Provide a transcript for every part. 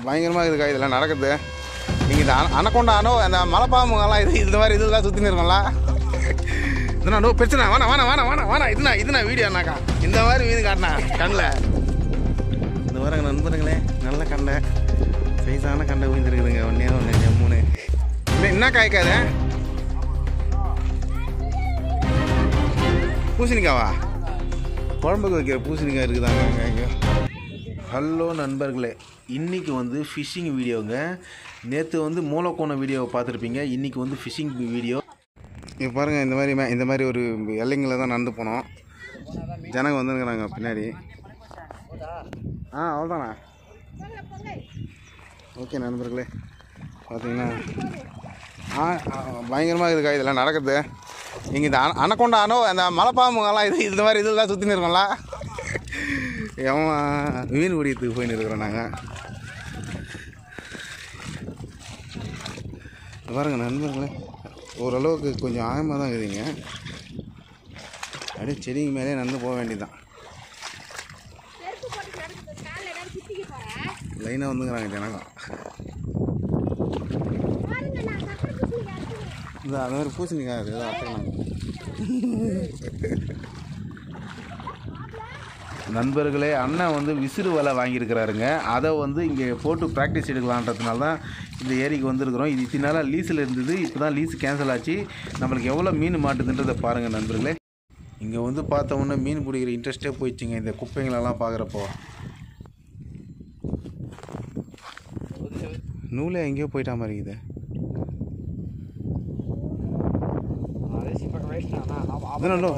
பயங்கரமாக இருக்குக்கா இதெல்லாம் நடக்குது. நீங்கள் இந்த அனக்கொண்டானோ அந்த மலைப்பாம்புங்கெல்லாம் இந்த மாதிரி இதெல்லாம் சுற்றின்னு இருக்கோம்ல. இதுனா நோ பிரச்சனை வேணா வேணா வேணா வேணா வேணா இதுனா வீடியோ அண்ணாக்கா இந்த மாதிரி மீன் காட்டினா கண்ணில் இந்த வரங்க நண்பருங்களே. நல்ல கண்டை சைஸான கண்டை விழுந்துருக்குதுங்க. ஒன்று ஜம்முன்னு என்ன காய்க்காத பூசணிக்காவா? குழம்புக்கு வைக்கிற பூசணிக்காய் இருக்குதாங்க இங்கே. ஹலோ நண்பர்களே, இன்றைக்கி வந்து ஃபிஷ்ஷிங் வீடியோங்க. நேற்று மூலக்கோணம் வீடியோவை பார்த்துருப்பீங்க. இன்றைக்கி ஃபிஷ்ஷிங் வீடியோ. இப்போ பாருங்கள், இந்த மாதிரி ஒரு எல்லைங்களில் தான் நடந்து போனோம். ஜனங்க வந்துருக்குறாங்க பின்னாடி. அவ்வளோதாண்ணா. ஓகே நண்பர்களே, பார்த்தீங்கன்னா பயங்கரமாக இருக்குக்கா இதெல்லாம் நடக்குது. இங்கே இந்த அனக்கொண்டானோ அந்த மலைப்பாம்புங்கெல்லாம் இந்த மாதிரி இதெல்லாம் சுற்றின்னு இருக்கோம்ல. எவன் மீன் பிடிக்கிறதுக்கு போயின்னு இருக்கிறோம் நாங்கள். பாருங்க நண்பர்களே, ஓரளவுக்கு கொஞ்சம் ஆழமாக தான் இருக்குதுங்க. அப்படியே செடிங்க மேலே நடந்து போக வேண்டியதுதான். லைனாக வந்துக்கிறாங்க ஜனங்க. இந்த அது மாதிரி பூசணிக்காய் இருக்குது அட்டைனாங்க. நண்பர்களே, அண்ணன் விசிறு வலை வாங்கியிருக்கிறாருங்க. அதை இங்கே போட்டு ப்ராக்டிஸ் எடுக்கலான்றதுனால தான் இந்த ஏரிக்கு வந்திருக்கிறோம். இது இத்தனை நாளாக லீஸில் இருந்தது. இப்போ தான் லீஸு கேன்சல் ஆச்சு. நம்மளுக்கு எவ்வளோ மீன் மாட்டுதுன்றதை பாருங்கள் நண்பர்களே. இங்கே பார்த்த உடனே மீன் பிடிக்கிற இன்ட்ரெஸ்ட்டே போயிடுச்சுங்க இந்த குப்பைங்களெல்லாம் பார்க்குறப்போ. நூலே எங்கேயோ போயிட்டா மாதிரி இருக்குது.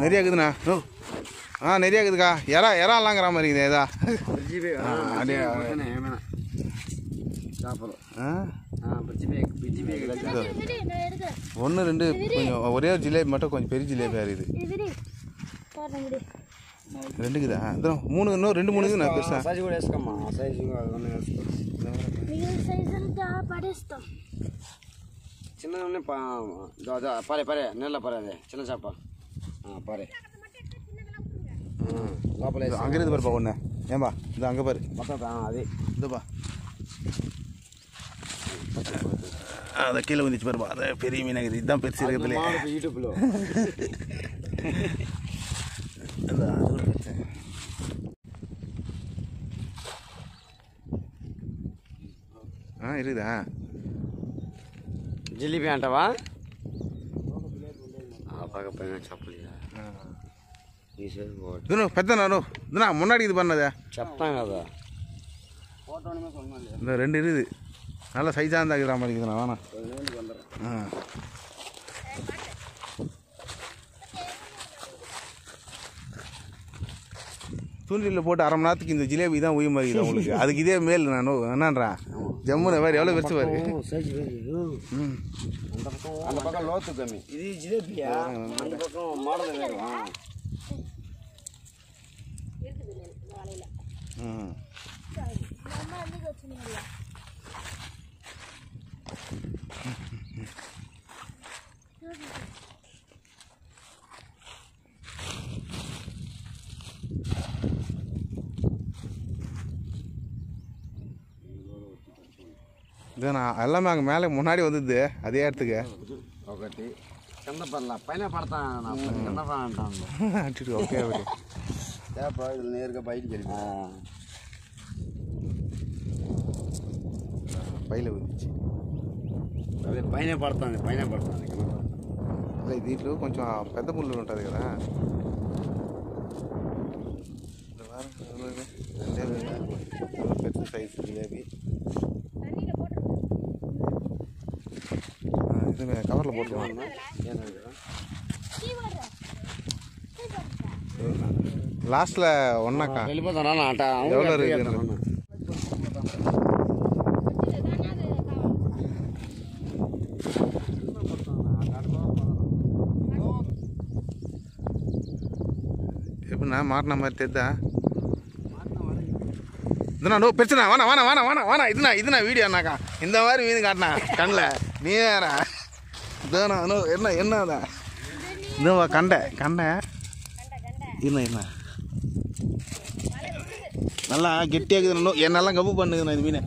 நிறையா இருக்குதுண்ணா. நிறையா இருக்குதுக்கா. எறால்லாங்கிற மாதிரி இருக்குது. ஏதா 1 2 கொஞ்சம் ஒரே ஒரு ஜிலேபி மட்டும் கொஞ்சம் பெரிய ஜிலேபியாக இருக்குது. 2 இருக்குதா? 3 இன்னும் 2 3 இருக்குண்ணா பெருசா. చిన్నది పరే పరే నెల పరే అదే చిన్న చేప పరే లోపల அங்கே இருந்து பாருப்பா ஒன்று. ஏன்பா இந்த அங்கே பாரு మొత్తం అది இதுப்பா. அதை கீழே வந்துச்சு பாருப்பா. அதை பெரிய மீன் ஆகுது. இதுதான் பெருசு இருக்கிறதுல యూట్యూబ్లో. இருக்குதா? జిలేబీ అంటావా? పైన చెప్పలేదు పెద్దనా இதுனா முன்னாடி இது பண்ணதே చెప్తాం కదా. இந்த 2 இருக்குது. நல்லா சைஸாக இருந்தால் இருக்கிற மாதிரி இருக்குதுண்ணா. வேணா தூண்டில் போட்டு அரை மணி நேரத்துக்கு இந்த ஜிலேபி தான் உயிர் மாதிரி இருக்குது உங்களுக்கு. அதுக்கு இதே மேல் நான் என்னன்றேன் ஜம்முன்னு வேறு எவ்வளோ பெருசு பாரு. அந்த பக்கம் லோத்து கம்மி. இது ஜிலேபியா? அந்த பக்கம் மாடல் வேறு. இதுண்ணா எல்லாமே அங்கே மேலே முன்னாடி வந்துது அதே இடத்துக்கு. ఒకటి కింద పర్లా పైన పడతాను కింద అంటాను. ఓకే ఓకే చేప ఇది నేరుగా బయటికి వెళ్ళి పైలో வந்துச்சு. అదే పైన పడతాను కింద పడతాను. இல்லை దీంట్లో కొంచెం పెద్ద ముళ్ళు ఉంటుంది కదా. పెద్ద సైజు జిలేబీ இது கவரில் போட்டுருவாங்க. லாஸ்ட்டில் ஒன்றாக்கா எவ்வளோ இருக்குது? எப்படிண்ணா மாட்டின மாதிரி தெரிதா? இதுனா நோ பிரச்சனை வேணா வேணா வேணா வேணா வேணா இதுனா வீடியோ அண்ணாக்கா இந்த மாதிரி மீன் காட்டினா கண்ணில் நீ வேற இதுனா என்னதான் இதுவா கண்டை என்ன நல்லா கெட்டியாக இருக்குது. என்னெல்லாம் கப்பு பண்ணுதுண்ணா இது மீன்.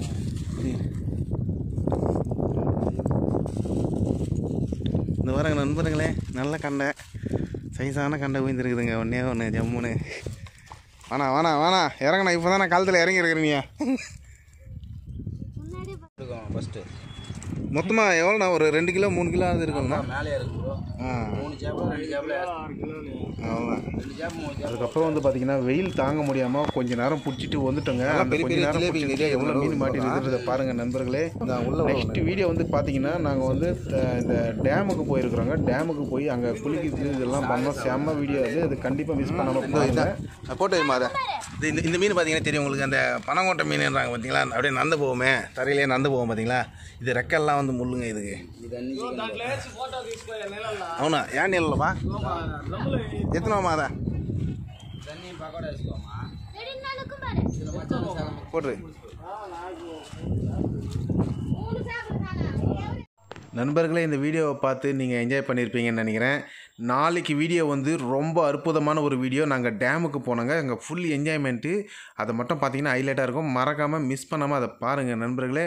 இந்த வரங்க நண்பர்களே, நல்ல கண்டை, சைஸான கண்டை உயிர்ந்துருக்குதுங்க. ஒன்று ஜம்முன்னு. வேணா இறங்கண்ணா. இப்போ தான் நான் காலத்தில் இறங்கி இருக்கிறீங்க. ஃபஸ்ட்டு மொத்தமாக எவ்வளோண்ணா? ஒரு 2 கிலோ 3 கிலோ அது இருக்குங்கண்ணா. மேலே இருக்கு ப்ரோ. 3 சேப்பு 2 சேப்பில் அவ்வளோதான். 2 சேப்பு 3 சேப்பு. அதுக்கப்புறம் வந்து பார்த்தீங்கன்னா வெயில் தாங்க முடியாமல் கொஞ்சம் நேரம் பிடிச்சிட்டு வந்துட்டோங்க. கொஞ்சம் நேரம் பிடிச்சிட்டு எவ்வளோ மீன் மாட்டி இருக்கிறத பாருங்கள் நண்பர்களே. நெக்ஸ்ட் வீடியோ வந்து பார்த்தீங்கன்னா நாங்கள் வந்து இந்த டேமுக்கு போயிருக்கிறோங்க. டேமுக்கு போய் அங்கே குளிக்கிறது இதெல்லாம் பண்ணோம். செம்ம வீடியோ அது கண்டிப்பாக மிஸ் பண்ணாமல் போட்டு வைமாத. இந்த மீன் பார்த்தீங்கன்னா தெரியும் உங்களுக்கு. அந்த பனங்கோட்டை மீன்ன்றாங்க பார்த்தீங்களா, அப்படியே நந்து போவோமே, தரையிலே நந்து போவோம் பார்த்தீங்களா. இது ரெக்கெல்லாம் வந்து முள்ளுங்க இதுக்கு. అవునా యా నీళ్ళవా ఎత్తున్నావా అదా போடுறி. நண்பர்களே, இந்த வீடியோவை பார்த்து நீங்கள் என்ஜாய் பண்ணியிருப்பீங்கன்னு நினைக்கிறேன். நாளைக்கு வீடியோ வந்து ரொம்ப அற்புதமான ஒரு வீடியோ. நாங்கள் டேமுக்கு போனோங்க. அங்கே ஃபுல் என்ஜாய்மெண்ட்டு. அதை மட்டும் பார்த்தீங்கன்னா ஹைலைட்டாக இருக்கும். மறக்காமல் மிஸ் பண்ணாமல் அதை பாருங்கள் நண்பர்களே.